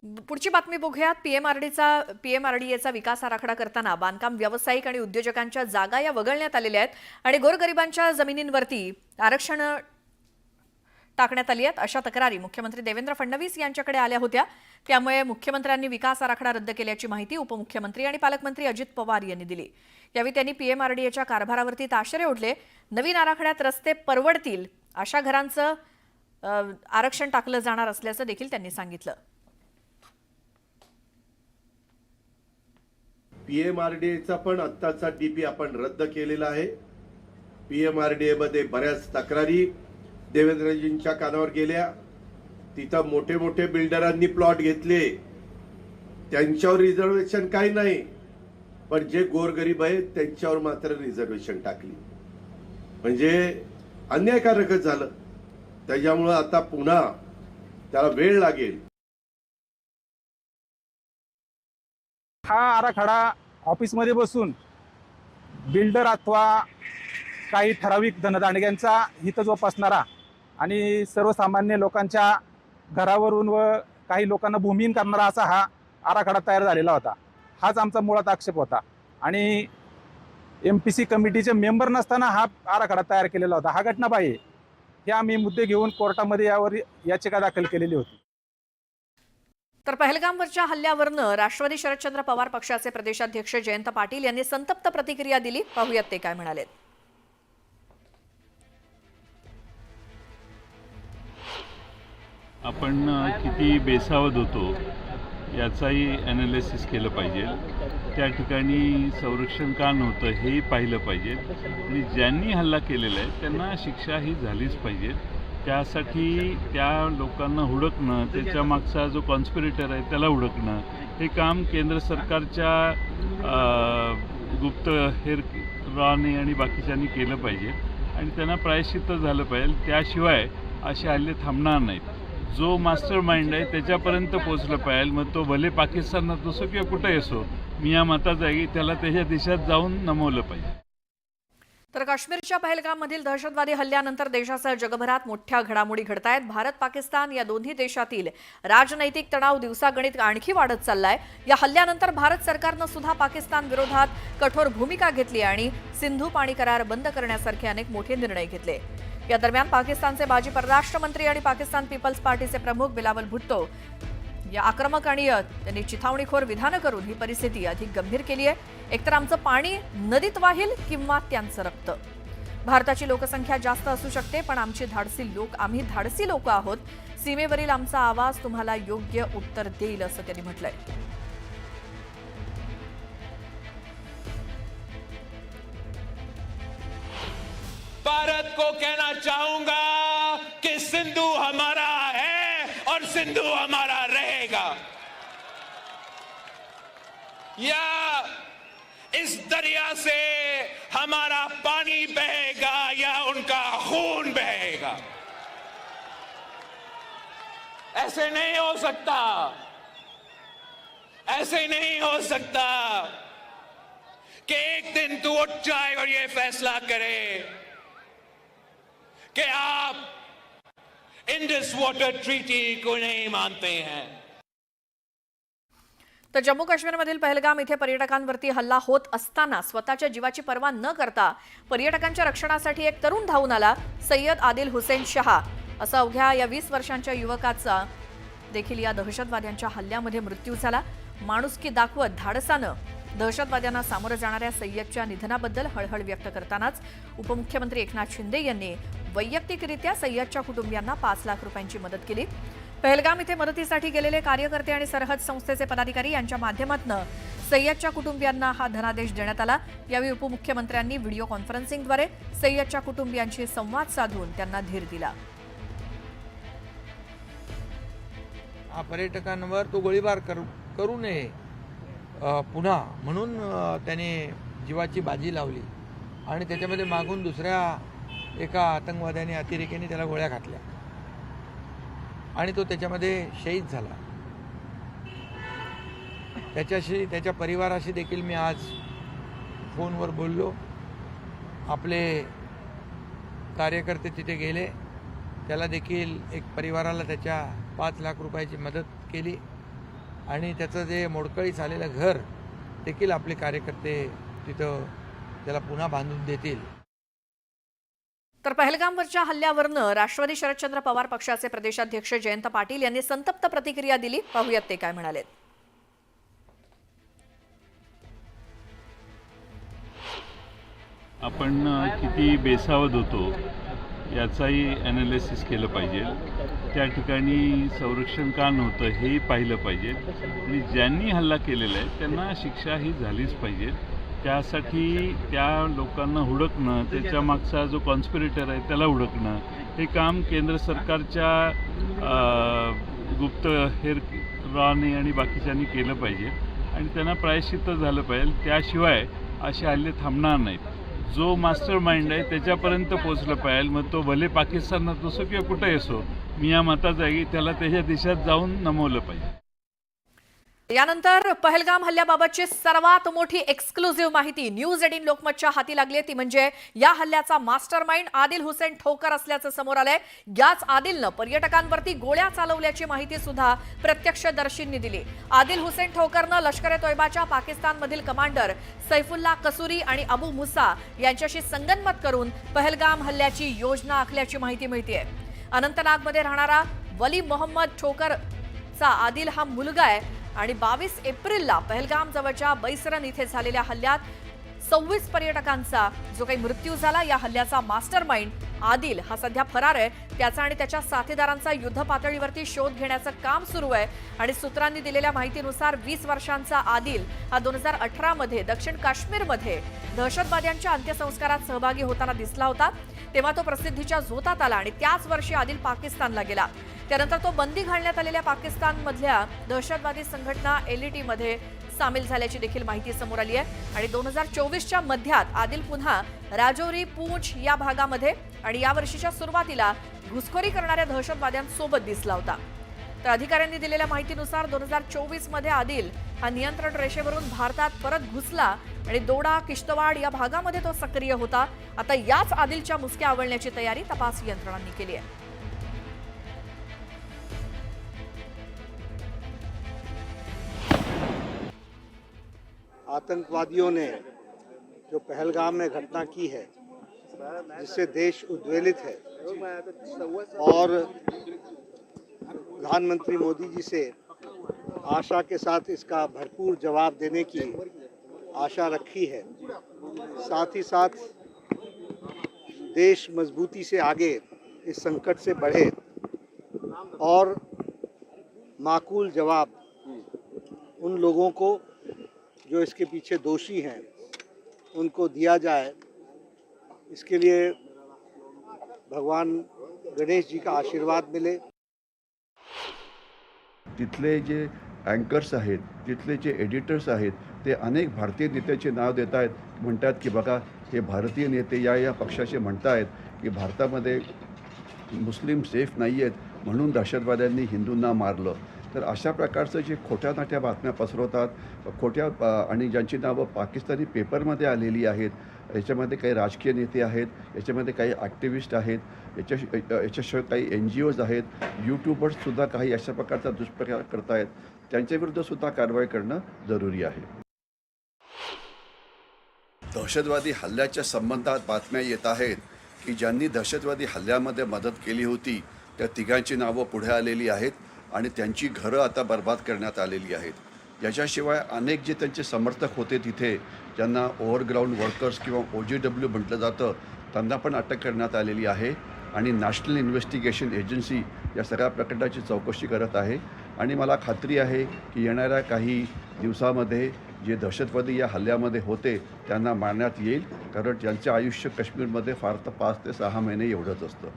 पुढची बातमी बघूयात। पीएमआरडीएचा विकास आराखडा करताना बांधकाम व्यावसायिक आणि उद्योजकांच्या जागा या वगळण्यात आलेल्या आहेत आणि गोरगरिबांच्या जमिनींवरती आरक्षण टाकण्यात आली आहेत अशा तक्रारी मुख्यमंत्री देवेंद्र फडणवीस यांच्याकडे आल्या होत्या। त्यामुळे मुख्यमंत्र्यांनी विकास आराखडा रद्द केल्याची माहिती उपमुख्यमंत्री आणि पालकमंत्री अजित पवार यांनी दिली। यावेळी त्यांनी पीएमआरडीएच्या कारभारावरती ताशेरे ओढले। नवीन आराखड्यात रस्ते परवडतील अशा घरांचं आरक्षण टाकलं जाणार असल्याचं देखील त्यांनी सांगितलं। पीएमआरडीएचा पण आत्ताचा डीपी आपण रद्द केलेला आहे। पीएमआरडीए मध्ये बऱ्याच तक्रारी देवेंद्रजींच्या कानावर गेल्या। तिथं मोठे मोठे बिल्डरांनी प्लॉट घेतले, त्यांच्यावर रिझर्वेशन काही नाही, पण जे गोरगरीब आहेत त्यांच्यावर मात्र रिझर्वेशन टाकली, म्हणजे अन्यायकारकच झालं। त्याच्यामुळे आता पुन्हा त्याला वेळ लागेल। हा आराखडा ऑफिसमध्ये बसून बिल्डर अथवा काही ठराविक धनदांडग्यांचा हित जोपासणारा आणि सर्वसामान्य लोकांच्या घरावरून व काही लोकांना भूमिहीन करणारा असा हा आराखडा तयार झालेला होता। हाच आमचा मुळात आक्षेप होता आणि एमपीसी कमिटीचे मेंबर नसताना हा आराखडा तयार केलेला होता। हा घटनाबाह्य हे आम्ही मुद्दे घेऊन कोर्टामध्ये यावर याचिका दाखल केलेली होती। तर पहलगामवरच्या हल्ल्यावरनं राष्ट्रवादी शरदचंद्र पवार पक्षाचे प्रदेशाध्यक्ष जयंत पाटील यांनी संतप्त प्रतिक्रिया दिली। पाहूयात ते काय म्हणाले। आपण किती बेसावध होतो याचाही ॲनालिसिस केलं पाहिजे। त्या ठिकाणी संरक्षण का नव्हतं हे पाहिलं पाहिजे आणि ज्यांनी हल्ला केलेला आहे त्यांना शिक्षा ही झालीच पाहिजे। त्यासाठी त्या लोकांना हुडकणं, त्याच्या मागचा जो कॉन्स्पिरेटर आहे त्याला हुडकणं, हे काम केंद्र सरकारच्या गुप्तहेराने आणि बाकीच्यांनी केलं पाहिजे आणि त्यांना प्रायश्चित्त झालं पाहिजे। त्याशिवाय असे हल्ले थांबणार नाहीत। जो मास्टर माइंड आहे त्याच्यापर्यंत पोहोचलं पाहिजे, मग तो भले पाकिस्तानात असो किंवा कुठेही असो। मी या मताचा आहे की त्याला त्याच्या देशात जाऊन नमवलं पाहिजे। तर काश्मीरच्या पहलगाममधील दहशतवादी हल्ल्यानंतर देशासह जगभरात मोठ्या घडामोडी घडत आहेत। भारत पाकिस्तान या दोन्ही देशातील राजनैतिक तणाव दिवसागणिक आणखी वाढत चाललाय। या हल्ल्यानंतर भारत सरकारनं सुद्धा पाकिस्तान विरोधात कठोर भूमिका घेतली आणि सिंधू पाणी करार बंद करण्यासारखे अनेक मोठे निर्णय घेतले। या दरम्यान पाकिस्तानचे माजी परराष्ट्र मंत्री आणि पाकिस्तान पीपल्स पार्टीचे प्रमुख बिलावल भुट्टो या आक्रमक आणि त्यांनी चिथावणीखोर विधानं करून ही परिस्थिती अधिक गंभीर केली आहे। एकतर आमचं पाणी नदीत वाहील किंवा त्यांचं रक्त। भारताची लोकसंख्या जास्त असू शकते, पण आम्ही धाडसी लोक आहोत। सीमेवरील आमचा आवाज तुम्हाला योग्य उत्तर देईल असं त्यांनी म्हटलंय। भारत को कहना चाहूंगा कि सिंधु हमारा है और सिंधु हमारा रहेगा। या इस दरिया से हमारा पानी बहेगा या उनका खून बहेगा। ऐसे नहीं हो सकता, ऐसे नहीं हो सकता कि एक दिन तू उठ जाए और ये फैसला करे कि आप इंडस वाटर ट्रीटी को नहीं मानते हैं। तर जम्मू काश्मीरमधील पहलगाम इथे पर्यटकांवरती हल्ला होत असताना स्वतःच्या जीवाची पर्वा न करता पर्यटकांच्या रक्षणासाठी एक तरुण धावून आला। सय्यद आदिल हुसेन शहा असा अवघ्या या 20 वर्षांच्या युवकाचा देखील या दहशतवाद्यांच्या हल्ल्यामध्ये मृत्यू झाला। माणुसकी दाखवत धाडसानं दहशतवाद्यांना सामोरं जाणाऱ्या सय्यदच्या निधनाबद्दल हळहळ व्यक्त करतानाच उपमुख्यमंत्री एकनाथ शिंदे यांनी वैयक्तिकरित्या सय्यदच्या कुटुंबियांना 5 लाख रुपयांची मदत केली। पहलगाम इथे मदतीसाठी गेलेले कार्यकर्ते आणि सरहद संस्थेचे पदाधिकारी यांच्या माध्यमातून सय्यदच्या कुटुंबियांना हा धनादेश देण्यात आला। यावेळी उपमुख्यमंत्र्यांनी व्हिडिओ कॉन्फरन्सिंगद्वारे सय्यदच्या कुटुंबियांशी संवाद साधून त्यांना धीर दिला। पर्यटकांवर तो गोळीबार करू नये पुन्हा म्हणून त्याने जीवाची बाजी लावली आणि त्याच्यामध्ये मागून दुसऱ्या एका आतंकवाद्याने अतिरेक्याने त्याला गोळ्या घातल्या आणि तो त्याच्यामध्ये शहीद झाला। त्याच्याशी त्याच्या परिवाराशी देखील मी आज फोनवर बोललो। आपले कार्यकर्ते तिथे गेले, त्याला देखील एक परिवाराला त्याच्या 5 लाख रुपयाची मदत केली आणि त्याचं जे मोडकळीस आलेलं घर देखील आपले कार्यकर्ते तिथं त्याला पुन्हा बांधून देतील. तर पहलगामवरच्या हल्ल्यावरनं राष्ट्रवादी शरदचंद्र पवार पक्षाचे प्रदेशाध्यक्ष जयंत पाटील यांनी संतप्त प्रतिक्रिया दिली. पाहूयात ते काय म्हणाले. आपण किती बेसावध होतो याचाही ॲनालिसिस केलं पाहिजे. त्या ठिकाणी संरक्षण का नव्हतं हे पाहिलं पाहिजे आणि ज्यांनी हल्ला केलेला आहे त्यांना शिक्षा ही झालीच पाहिजे. त्यासाठी त्या लोकांना हुडकणं, त्याच्या मागचा जो कॉन्स्पिरेटर आहे त्याला हुडकणं, हे काम केंद्र सरकारच्या गुप्तहेराने आणि बाकीच्यांनी केलं पाहिजे आणि त्यांना प्रायश्चित्त झालं पाहिजे. त्याशिवाय असे हल्ले थांबणार नाहीत. जो मास्टर माइंड आहे त्याच्यापर्यंत पोचलं पाहिजे. मग तो भले पाकिस्तानात असो किंवा कुठेही असो, मी या मताचा आहे की त्याला त्याच्या देशात जाऊन नमवलं पाहिजे. यानंतर पहलगाम हल्ल्याबाबतची सर्वात मोठी एक्सक्लुझिव्ह माहिती न्यूज 18 लोकमतच्या हाती लागली. ती म्हणजे या हल्ल्याचा मास्टर माइंड आदिल हुसेन ठोकर असल्याचं समोर आलंय. याच आदिलनं पर्यटकांवरती गोळ्या चालवल्याची माहिती सुद्धा प्रत्यक्षदर्शींनी दिली. आदिल हुसेन ठोकरनं लष्कर-ए-तोयबाच्या पाकिस्तानमधील कमांडर सैफुल्ला कसुरी आणि अबू मुसा यांच्याशी संगनमत करून पहलगाम हल्ल्याची योजना आखल्याची माहिती मिळतेय. अनंतनागमध्ये राहणारा वली मोहम्मद ठोकरचा आदिल हा मुलगा आहे आणि 22 एप्रिलला पहलगाम जवळच्या बैसरन इथे झालेल्या हल्ल्यात 26 पर्यटकांचा जो काही मृत्यू झाला. या हल्ल्याचा मास्टर माइंड आदिल हा सध्या फरार आहे. त्याचा आणि त्याच्या साथीदारांचा युद्ध पातळीवरती शोध घेण्याचं काम सुरू आहे आणि सूत्रांनी दिलेल्या माहितीनुसार 20 वर्षांचा आदिल हा 2018 मध्ये दक्षिण काश्मीरमध्ये दहशतवाद्यांच्या अंत्यसंस्कारात सहभागी होताना दिसला होता. तेव्हा तो प्रसिद्धीच्या झोतात आला आणि त्याच वर्षी आदिल पाकिस्तानला गेला. त्यानंतर तो बंदी घालण्यात आलेल्या पाकिस्तानमधल्या दहशतवादी संघटना LET मध्ये सामील झाल्याची देखील माहिती समोर आली आहे आणि 2024च्या मध्यात आदिल पुन्हा राजौरी, पूंछ या भागामध्ये आणि या वर्षीच्या सुरुवातीला घुसखोरी करणाऱ्या दहशतवाद्यांसोबत दिसला होता. तर अधिकाऱ्यांनी दिलेल्या माहितीनुसार 2024 मध्ये आदिल हा नियंत्रण रेषेवरून भारतात परत घुसला आणि दोडा, किश्तवाड या भागामध्ये तो सक्रिय होता. आता याच आदिलच्या मुसक्या आवळण्याची तयारी तपास यंत्रणांनी केली आहे. आतंकवादियों ने जो पहलगाम में घटना की है, जिससे देश उद्वेलित है और प्रधानमंत्री मोदी जी से आशा के साथ इसका भरपूर जवाब देने की आशा रखी है. साथ ही साथ देश मजबूती से आगे इस संकट से बढ़े और माकूल जवाब उन लोगों को जो इसके पीछे दोषी हैं उनको दिया जाए. इसके लिए भगवान गणेश जी का आशीर्वाद मिले. तिथले जे अँकर्स आहेत, तिथले जे एडिटर्स आहेत, ते अनेक भारतीय नेत्याचे नाव देत आहेत. म्हणतात की बघा हे भारतीय नेते या पक्षाचे म्हणत आहेत की भारतामध्ये मुस्लिम सेफ नाही आहेत म्हणून दहशतवाद्यांनी हिंदूंना मारलं. तर अशा प्रकारचं जे खोट्या नाट्या बातम्या पसरवतात, खोट्या आणि ज्यांची नावं पाकिस्तानी पेपरमध्ये आलेली आहेत, याच्यामध्ये काही राजकीय नेते आहेत, याच्यामध्ये काही ॲक्टिव्हिस्ट आहेत, याच्याशिवाय काही NGOज आहेत, यूट्यूबर्ससुद्धा काही अशा प्रकारचा दुष्प्रकार करत आहेत. त्यांच्याविरुद्धसुद्धा कारवाई करणं जरुरी आहे. दहशतवादी हल्ल्याच्या संबंधात बातम्या येत आहेत की ज्यांनी दहशतवादी हल्ल्यामध्ये मदत केली होती त्या तिघांची नावं पुढे आलेली आहेत आणि त्यांची घरं आता बर्बाद करण्यात आलेली आहेत. याच्याशिवाय अनेक जे त्यांचे समर्थक होते तिथे, ज्यांना ओव्हरग्राऊंड वर्कर्स किंवा OGW म्हटलं जातं, त्यांना पण अटक करण्यात आलेली आहे आणि नॅशनल इन्व्हेस्टिगेशन एजन्सी या सगळ्या प्रकरणाची चौकशी करत आहे. आणि मला खात्री आहे की येणाऱ्या काही दिवसामध्ये जे दहशतवादी या हल्ल्यामध्ये होते त्यांना मारण्यात येईल, कारण त्यांचे आयुष्य काश्मीरमध्ये फार तर 5 ते 6 महिने एवढंच असतं.